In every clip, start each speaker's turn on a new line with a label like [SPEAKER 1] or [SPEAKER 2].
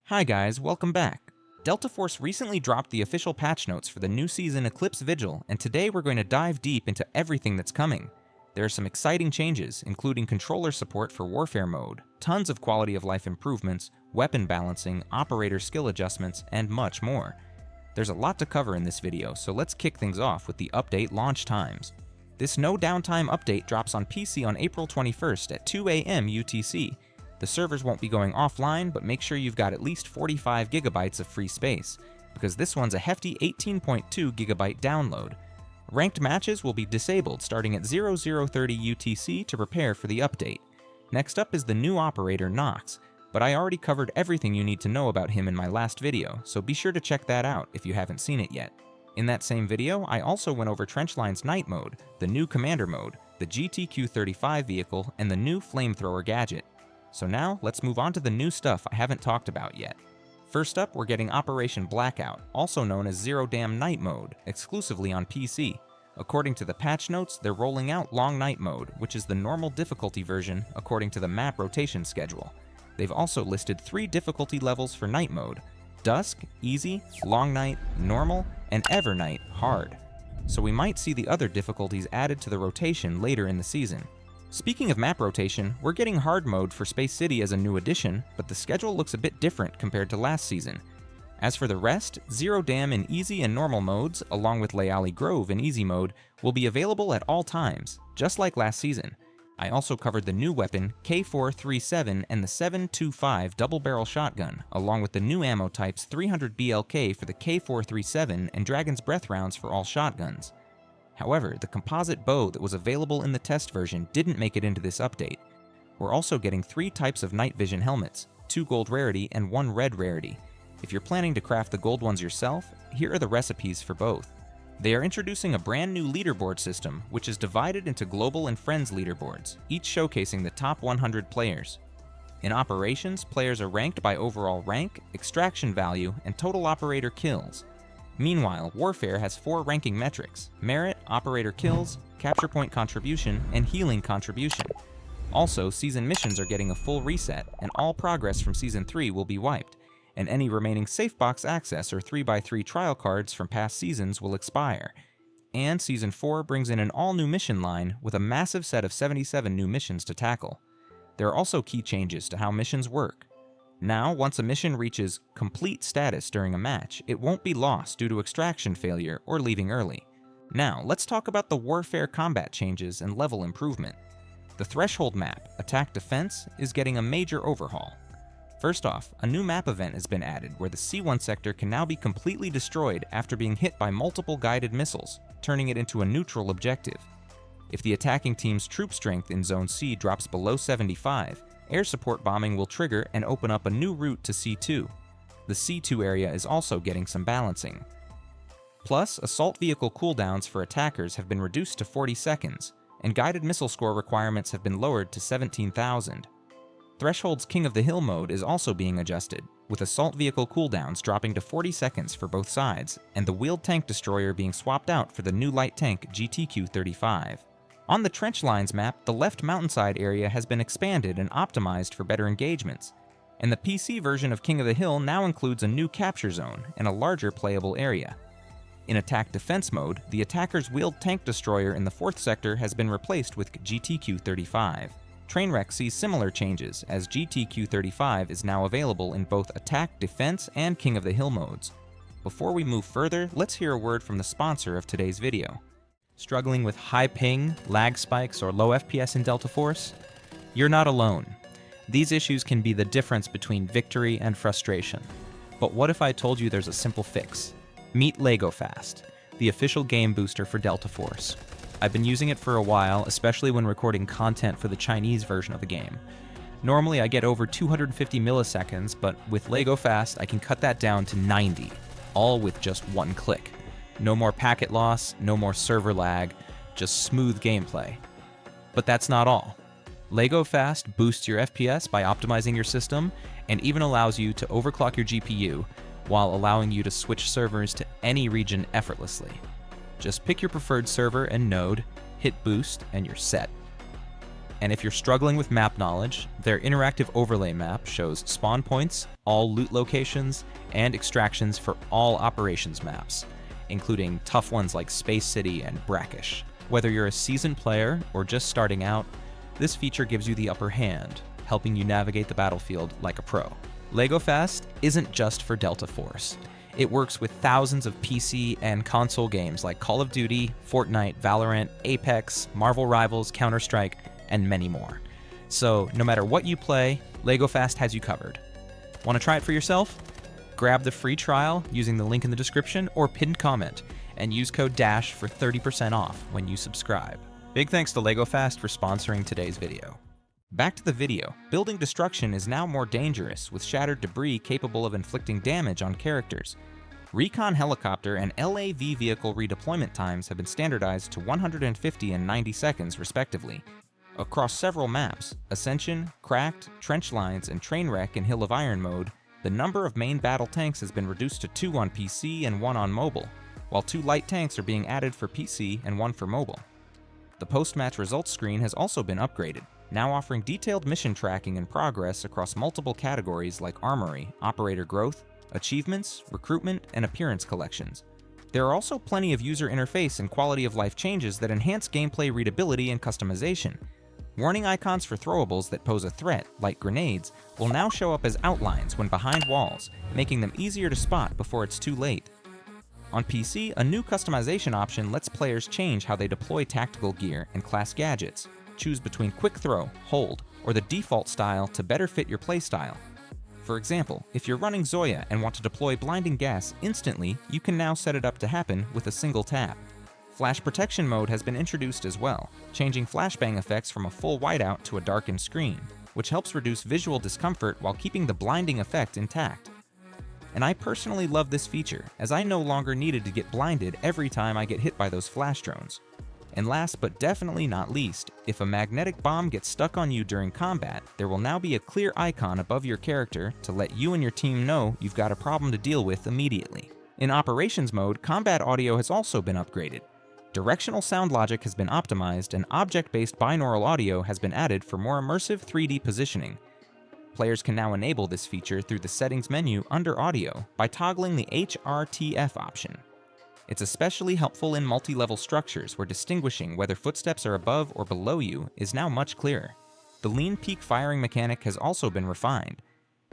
[SPEAKER 1] Hi guys, welcome back. Delta Force recently dropped the official patch notes for the new season Eclipse Vigil, and today we're going to dive deep into everything that's coming. There are some exciting changes, including controller support for Warfare mode, tons of quality of life improvements, weapon balancing, operator skill adjustments, and much more. There's a lot to cover in this video, so let's kick things off with the update launch times. This no downtime update drops on PC on April 21st at 2 a.m. UTC. The servers won't be going offline, but make sure you've got at least 45 gigabytes of free space, because this one's a hefty 18.2 gigabyte download. Ranked matches will be disabled starting at 0030 UTC to prepare for the update. Next up is the new operator Nox, but I already covered everything you need to know about him in my last video, so be sure to check that out if you haven't seen it yet. In that same video, I also went over Trenchline's night mode, the new commander mode, the GTQ-35 vehicle, and the new flamethrower gadget. So now, let's move on to the new stuff I haven't talked about yet. First up, we're getting Operation Blackout, also known as Zero Dam Night Mode, exclusively on PC. According to the patch notes, they're rolling out Long Night Mode, which is the normal difficulty version according to the map rotation schedule. They've also listed 3 difficulty levels for Night Mode: Dusk, Easy, Long Night, Normal, and Evernight, Hard. So we might see the other difficulties added to the rotation later in the season. Speaking of map rotation, we're getting Hard Mode for Space City as a new addition, but the schedule looks a bit different compared to last season. As for the rest, Zero Dam in Easy and Normal modes, along with Layali Grove in Easy mode, will be available at all times, just like last season. I also covered the new weapon, K437, and the 7.25 double-barrel shotgun, along with the new ammo types 300 BLK for the K437 and Dragon's Breath rounds for all shotguns. However, the composite bow that was available in the test version didn't make it into this update. We're also getting 3 types of night vision helmets, 2 gold rarity and 1 red rarity. If you're planning to craft the gold ones yourself, here are the recipes for both. They are introducing a brand new leaderboard system, which is divided into global and friends leaderboards, each showcasing the top 100 players. In operations, players are ranked by overall rank, extraction value, and total operator kills. Meanwhile, Warfare has 4 ranking metrics: merit, operator kills, capture point contribution, and healing contribution. Also, season missions are getting a full reset, and all progress from Season 3 will be wiped, and any remaining safe box access or 3x3 trial cards from past seasons will expire. And Season 4 brings in an all-new mission line with a massive set of 77 new missions to tackle. There are also key changes to how missions work. Now, once a mission reaches complete status during a match, it won't be lost due to extraction failure or leaving early. Now, let's talk about the Warfare combat changes and level improvement. The Threshold map, Attack Defense, is getting a major overhaul. First off, a new map event has been added where the C1 sector can now be completely destroyed after being hit by multiple guided missiles, turning it into a neutral objective. If the attacking team's troop strength in Zone C drops below 75, air support bombing will trigger and open up a new route to C2. The C2 area is also getting some balancing. Plus, assault vehicle cooldowns for attackers have been reduced to 40 seconds, and guided missile score requirements have been lowered to 17,000. Threshold's King of the Hill mode is also being adjusted, with assault vehicle cooldowns dropping to 40 seconds for both sides, and the wheeled tank destroyer being swapped out for the new light tank GTQ-35. On the Trench Lines map, the left mountainside area has been expanded and optimized for better engagements, and the PC version of King of the Hill now includes a new capture zone and a larger playable area. In Attack Defense mode, the attacker's wheeled tank destroyer in the 4th sector has been replaced with GTQ-35. Trainwreck sees similar changes, as GTQ-35 is now available in both Attack, Defense, and King of the Hill modes. Before we move further, let's hear a word from the sponsor of today's video. Struggling with high ping, lag spikes, or low FPS in Delta Force? You're not alone. These issues can be the difference between victory and frustration. But what if I told you there's a simple fix? Meet LegoFast, the official game booster for Delta Force. I've been using it for a while, especially when recording content for the Chinese version of the game. Normally I get over 250 milliseconds, but with LegoFast I can cut that down to 90, all with just one click. No more packet loss, no more server lag, just smooth gameplay. But that's not all. LegoFast boosts your FPS by optimizing your system, and even allows you to overclock your GPU, while allowing you to switch servers to any region effortlessly. Just pick your preferred server and node, hit boost, and you're set. And if you're struggling with map knowledge, their interactive overlay map shows spawn points, all loot locations, and extractions for all operations maps, including tough ones like Space City and Brackish. Whether you're a seasoned player or just starting out, this feature gives you the upper hand, helping you navigate the battlefield like a pro. LEGO Fast isn't just for Delta Force. It works with thousands of PC and console games like Call of Duty, Fortnite, Valorant, Apex, Marvel Rivals, Counter-Strike, and many more. So no matter what you play, LEGO Fast has you covered. Want to try it for yourself? Grab the free trial using the link in the description or pinned comment, and use code DASH for 30% off when you subscribe. Big thanks to LEGO Fast for sponsoring today's video. Back to the video. Building destruction is now more dangerous, with shattered debris capable of inflicting damage on characters. Recon helicopter and LAV vehicle redeployment times have been standardized to 150 and 90 seconds respectively. Across several maps, Ascension, Cracked, Trench Lines, and Trainwreck in Hill of Iron mode, the number of main battle tanks has been reduced to 2 on PC and 1 on mobile, while 2 light tanks are being added for PC and 1 for mobile. The post-match results screen has also been upgraded, now offering detailed mission tracking and progress across multiple categories like Armory, Operator Growth, Achievements, Recruitment, and Appearance Collections. There are also plenty of user interface and quality of life changes that enhance gameplay readability and customization. Warning icons for throwables that pose a threat, like grenades, will now show up as outlines when behind walls, making them easier to spot before it's too late. On PC, a new customization option lets players change how they deploy tactical gear and class gadgets. Choose between quick throw, hold, or the default style to better fit your playstyle. For example, if you're running Zoya and want to deploy blinding gas instantly, you can now set it up to happen with a single tap. Flash protection mode has been introduced as well, changing flashbang effects from a full whiteout to a darkened screen, which helps reduce visual discomfort while keeping the blinding effect intact. And I personally love this feature, as I no longer needed to get blinded every time I get hit by those flash drones. And last but definitely not least, if a magnetic bomb gets stuck on you during combat, there will now be a clear icon above your character to let you and your team know you've got a problem to deal with immediately. In Operations mode, combat audio has also been upgraded. Directional sound logic has been optimized, and object-based binaural audio has been added for more immersive 3D positioning. Players can now enable this feature through the settings menu under audio by toggling the HRTF option. It's especially helpful in multi-level structures where distinguishing whether footsteps are above or below you is now much clearer. The lean peak firing mechanic has also been refined,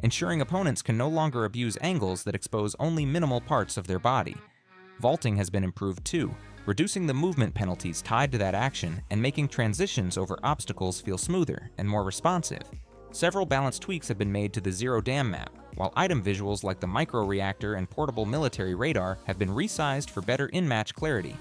[SPEAKER 1] ensuring opponents can no longer abuse angles that expose only minimal parts of their body. Vaulting has been improved too, reducing the movement penalties tied to that action and making transitions over obstacles feel smoother and more responsive. Several balance tweaks have been made to the Zero Dam map, while item visuals like the micro-reactor and portable military radar have been resized for better in-match clarity.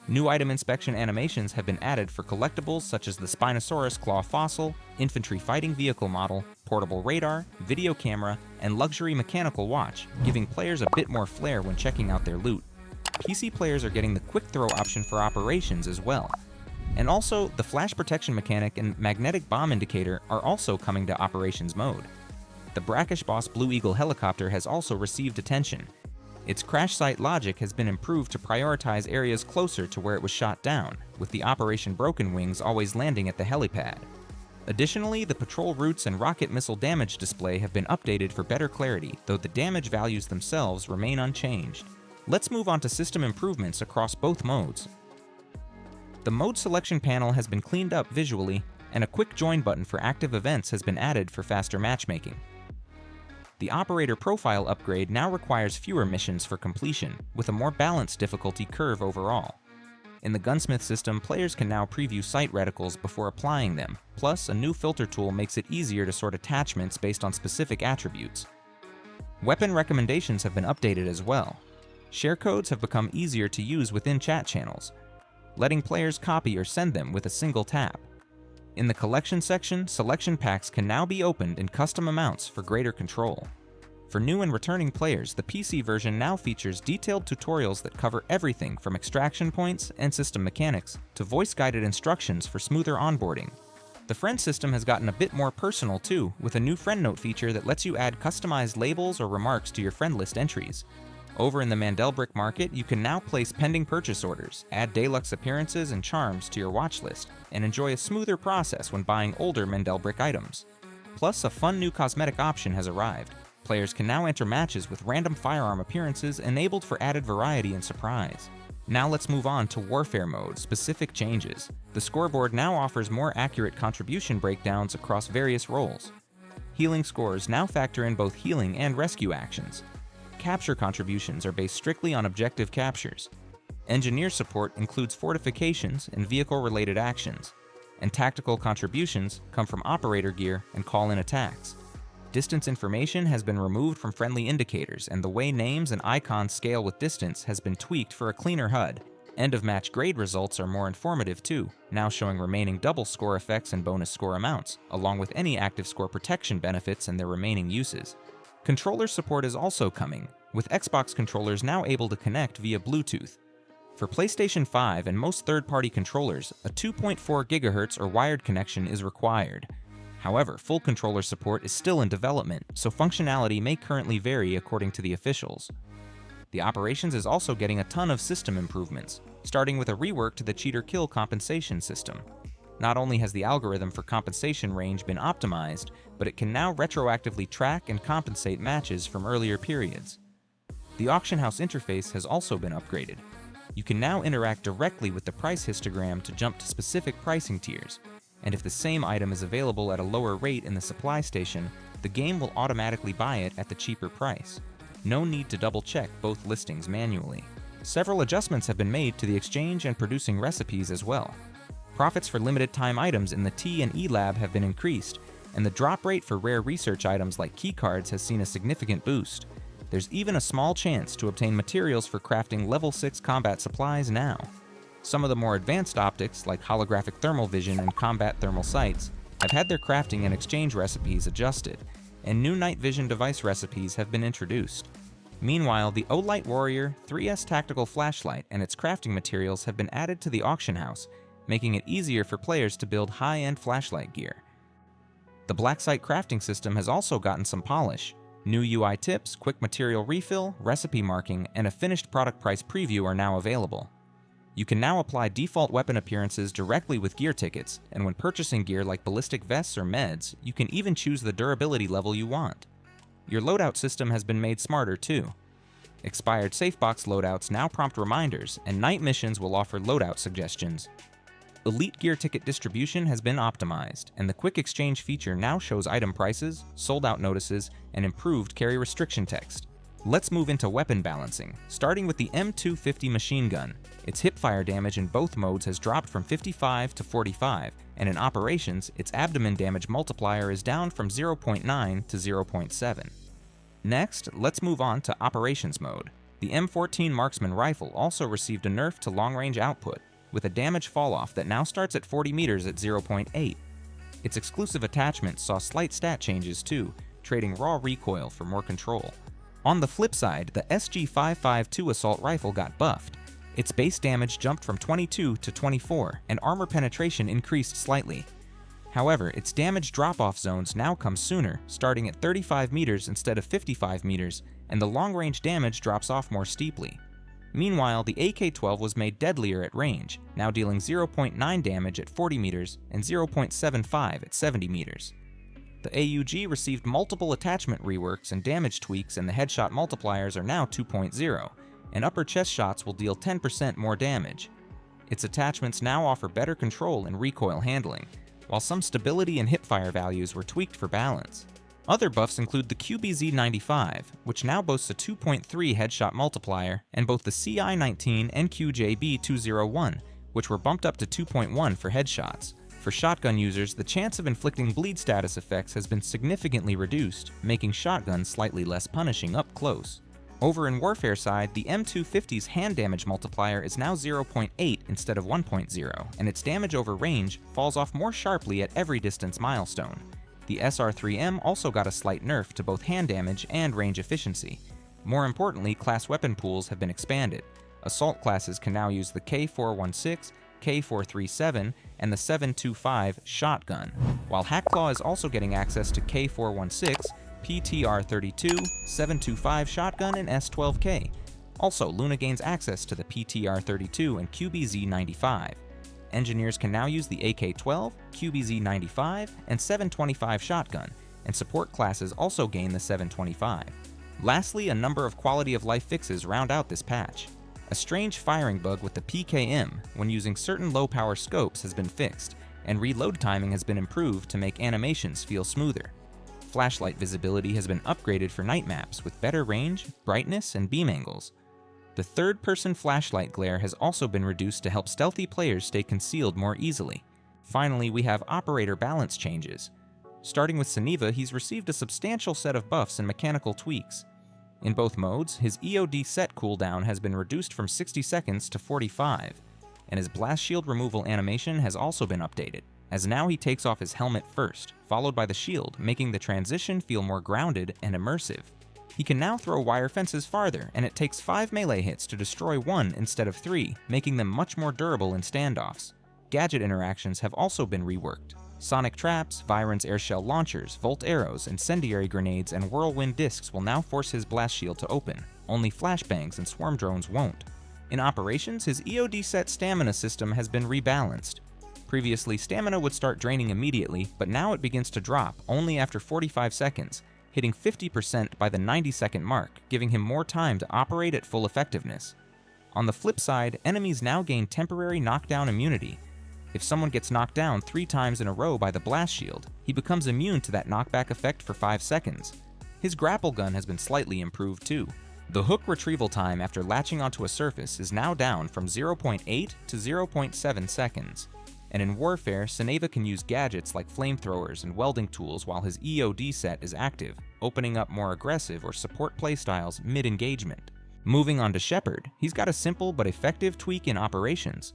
[SPEAKER 1] New item inspection animations have been added for collectibles such as the Spinosaurus claw fossil, infantry fighting vehicle model, portable radar, video camera, and luxury mechanical watch, giving players a bit more flair when checking out their loot. PC players are getting the quick throw option for operations as well. And also, the flash protection mechanic and magnetic bomb indicator are also coming to operations mode. The Brackish Boss Blue Eagle helicopter has also received attention. Its crash site logic has been improved to prioritize areas closer to where it was shot down, with the Operation Broken Wings always landing at the helipad. Additionally, the patrol routes and rocket missile damage display have been updated for better clarity, though the damage values themselves remain unchanged. Let's move on to system improvements across both modes. The mode selection panel has been cleaned up visually, and a quick join button for active events has been added for faster matchmaking. The operator profile upgrade now requires fewer missions for completion, with a more balanced difficulty curve overall. In the gunsmith system, players can now preview sight reticles before applying them, plus a new filter tool makes it easier to sort attachments based on specific attributes. Weapon recommendations have been updated as well. Share codes have become easier to use within chat channels, letting players copy or send them with a single tap. In the collection section, selection packs can now be opened in custom amounts for greater control. For new and returning players, the PC version now features detailed tutorials that cover everything from extraction points and system mechanics to voice-guided instructions for smoother onboarding. The friend system has gotten a bit more personal too, with a new friend note feature that lets you add customized labels or remarks to your friend list entries. Over in the Mandelbrick market, you can now place pending purchase orders, add deluxe appearances and charms to your watch list, and enjoy a smoother process when buying older Mandelbrick items. Plus, a fun new cosmetic option has arrived. Players can now enter matches with random firearm appearances enabled for added variety and surprise. Now let's move on to Warfare Mode specific changes. The scoreboard now offers more accurate contribution breakdowns across various roles. Healing scores now factor in both healing and rescue actions. Capture contributions are based strictly on objective captures. Engineer support includes fortifications and vehicle-related actions. And tactical contributions come from operator gear and call-in attacks. Distance information has been removed from friendly indicators, and the way names and icons scale with distance has been tweaked for a cleaner HUD. End-of-match grade results are more informative too, now showing remaining double score effects and bonus score amounts, along with any active score protection benefits and their remaining uses. Controller support is also coming, with Xbox controllers now able to connect via Bluetooth. For PlayStation 5 and most third-party controllers, a 2.4 GHz or wired connection is required. However, full controller support is still in development, so functionality may currently vary according to the officials. The Operations is also getting a ton of system improvements, starting with a rework to the cheater kill compensation system. Not only has the algorithm for compensation range been optimized, but it can now retroactively track and compensate matches from earlier periods. The auction house interface has also been upgraded. You can now interact directly with the price histogram to jump to specific pricing tiers, and if the same item is available at a lower rate in the supply station, the game will automatically buy it at the cheaper price. No need to double-check both listings manually. Several adjustments have been made to the exchange and producing recipes as well. Profits for limited-time items in the T and E lab have been increased, and the drop rate for rare research items like keycards has seen a significant boost. There's even a small chance to obtain materials for crafting level 6 combat supplies now. Some of the more advanced optics, like holographic thermal vision and combat thermal sights, have had their crafting and exchange recipes adjusted, and new night vision device recipes have been introduced. Meanwhile, the Olight Warrior 3S tactical flashlight and its crafting materials have been added to the auction house, making it easier for players to build high-end flashlight gear. The Black Sight crafting system has also gotten some polish. New UI tips, quick material refill, recipe marking, and a finished product price preview are now available. You can now apply default weapon appearances directly with gear tickets, and when purchasing gear like ballistic vests or meds, you can even choose the durability level you want. Your loadout system has been made smarter too. Expired safebox loadouts now prompt reminders, and night missions will offer loadout suggestions. Elite gear ticket distribution has been optimized, and the quick exchange feature now shows item prices, sold-out notices, and improved carry restriction text. Let's move into weapon balancing, starting with the M250 machine gun. Its hipfire damage in both modes has dropped from 55 to 45, and in Operations, its abdomen damage multiplier is down from 0.9 to 0.7. Next, let's move on to Operations mode. The M14 Marksman rifle also received a nerf to long-range output, with a damage falloff that now starts at 40 meters at 0.8. Its exclusive attachments saw slight stat changes too, trading raw recoil for more control. On the flip side, the SG-552 assault rifle got buffed. Its base damage jumped from 22 to 24, and armor penetration increased slightly. However, its damage drop-off zones now come sooner, starting at 35 meters instead of 55 meters, and the long-range damage drops off more steeply. Meanwhile, the AK-12 was made deadlier at range, now dealing 0.9 damage at 40 meters and 0.75 at 70 meters. The AUG received multiple attachment reworks and damage tweaks, and the headshot multipliers are now 2.0, and upper chest shots will deal 10% more damage. Its attachments now offer better control and recoil handling, while some stability and hipfire values were tweaked for balance. Other buffs include the QBZ-95, which now boasts a 2.3 headshot multiplier, and both the CI-19 and QJB-201, which were bumped up to 2.1 for headshots. For shotgun users, the chance of inflicting bleed status effects has been significantly reduced, making shotguns slightly less punishing up close. Over in Warfare side, the M250's hand damage multiplier is now 0.8 instead of 1.0, and its damage over range falls off more sharply at every distance milestone. The SR3M also got a slight nerf to both hand damage and range efficiency. More importantly, class weapon pools have been expanded. Assault classes can now use the K416, K437, and the 725 shotgun, while Hackclaw is also getting access to K416, PTR-32, 7.25 shotgun, and S12K. Also, Luna gains access to the PTR-32 and QBZ-95. Engineers can now use the AK-12, QBZ-95, and 7.25 shotgun, and support classes also gain the 7.25. Lastly, a number of quality of life fixes round out this patch. A strange firing bug with the PKM when using certain low-power scopes has been fixed, and reload timing has been improved to make animations feel smoother. Flashlight visibility has been upgraded for night maps with better range, brightness, and beam angles. The third-person flashlight glare has also been reduced to help stealthy players stay concealed more easily. Finally, we have operator balance changes. Starting with Suniva, he's received a substantial set of buffs and mechanical tweaks. In both modes, his EOD set cooldown has been reduced from 60 seconds to 45, and his blast shield removal animation has also been updated, as now he takes off his helmet first, followed by the shield, making the transition feel more grounded and immersive. He can now throw wire fences farther, and it takes 5 melee hits to destroy 1 instead of 3, making them much more durable in standoffs. Gadget interactions have also been reworked. Sonic traps, Viren's airshell launchers, Volt arrows, incendiary grenades, and whirlwind discs will now force his blast shield to open. Only flashbangs and swarm drones won't. In operations, his EOD set stamina system has been rebalanced. Previously, stamina would start draining immediately, but now it begins to drop only after 45 seconds, hitting 50% by the 90-second mark, giving him more time to operate at full effectiveness. On the flip side, enemies now gain temporary knockdown immunity. If someone gets knocked down 3 times in a row by the blast shield, he becomes immune to that knockback effect for 5 seconds. His grapple gun has been slightly improved too. The hook retrieval time after latching onto a surface is now down from 0.8 to 0.7 seconds. And in Warfare, Suniva can use gadgets like flamethrowers and welding tools while his EOD set is active, opening up more aggressive or support playstyles mid-engagement. Moving on to Shepard, he's got a simple but effective tweak in operations.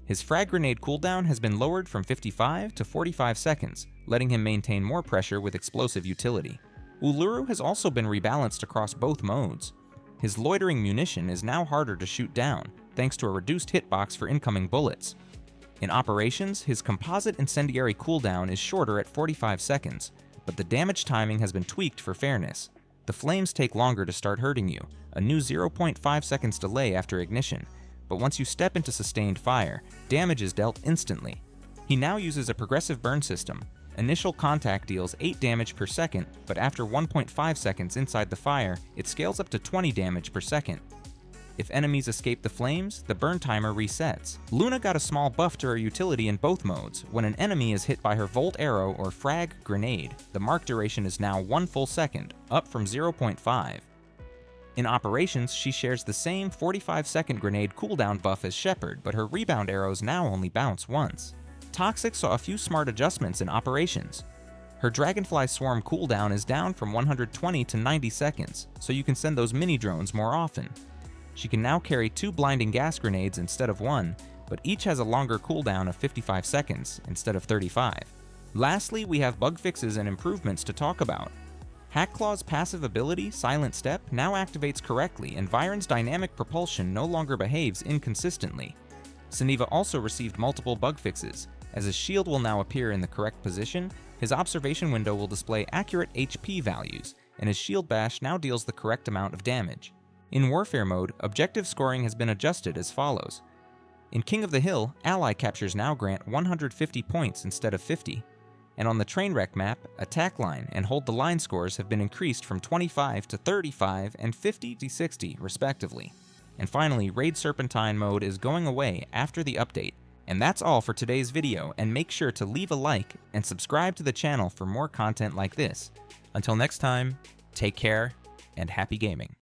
[SPEAKER 1] His frag grenade cooldown has been lowered from 55 to 45 seconds, letting him maintain more pressure with explosive utility. Uluru has also been rebalanced across both modes. His loitering munition is now harder to shoot down, thanks to a reduced hitbox for incoming bullets. In operations, his composite incendiary cooldown is shorter at 45 seconds, but the damage timing has been tweaked for fairness. The flames take longer to start hurting you, a new 0.5 seconds delay after ignition, but once you step into sustained fire, damage is dealt instantly. He now uses a progressive burn system. Initial contact deals 8 damage per second, but after 1.5 seconds inside the fire, it scales up to 20 damage per second. If enemies escape the flames, the burn timer resets. Luna got a small buff to her utility in both modes. When an enemy is hit by her Volt arrow or frag grenade, the mark duration is now 1 full second, up from 0.5. In operations, she shares the same 45-second grenade cooldown buff as Shepard, but her rebound arrows now only bounce once. Toxic saw a few smart adjustments in operations. Her Dragonfly Swarm cooldown is down from 120 to 90 seconds, so you can send those mini drones more often. She can now carry 2 blinding gas grenades instead of 1, but each has a longer cooldown of 55 seconds instead of 35. Lastly, we have bug fixes and improvements to talk about. Hackclaw's passive ability, Silent Step, now activates correctly, and Viren's dynamic propulsion no longer behaves inconsistently. Suniva also received multiple bug fixes, as his shield will now appear in the correct position, his observation window will display accurate HP values, and his shield bash now deals the correct amount of damage. In Warfare mode, objective scoring has been adjusted as follows. In King of the Hill, ally captures now grant 150 points instead of 50. And on the Trainwreck map, attack line and hold the line scores have been increased from 25 to 35 and 50 to 60 respectively. And finally, Raid Serpentine mode is going away after the update. And that's all for today's video, and make sure to leave a like and subscribe to the channel for more content like this. Until next time, take care and happy gaming.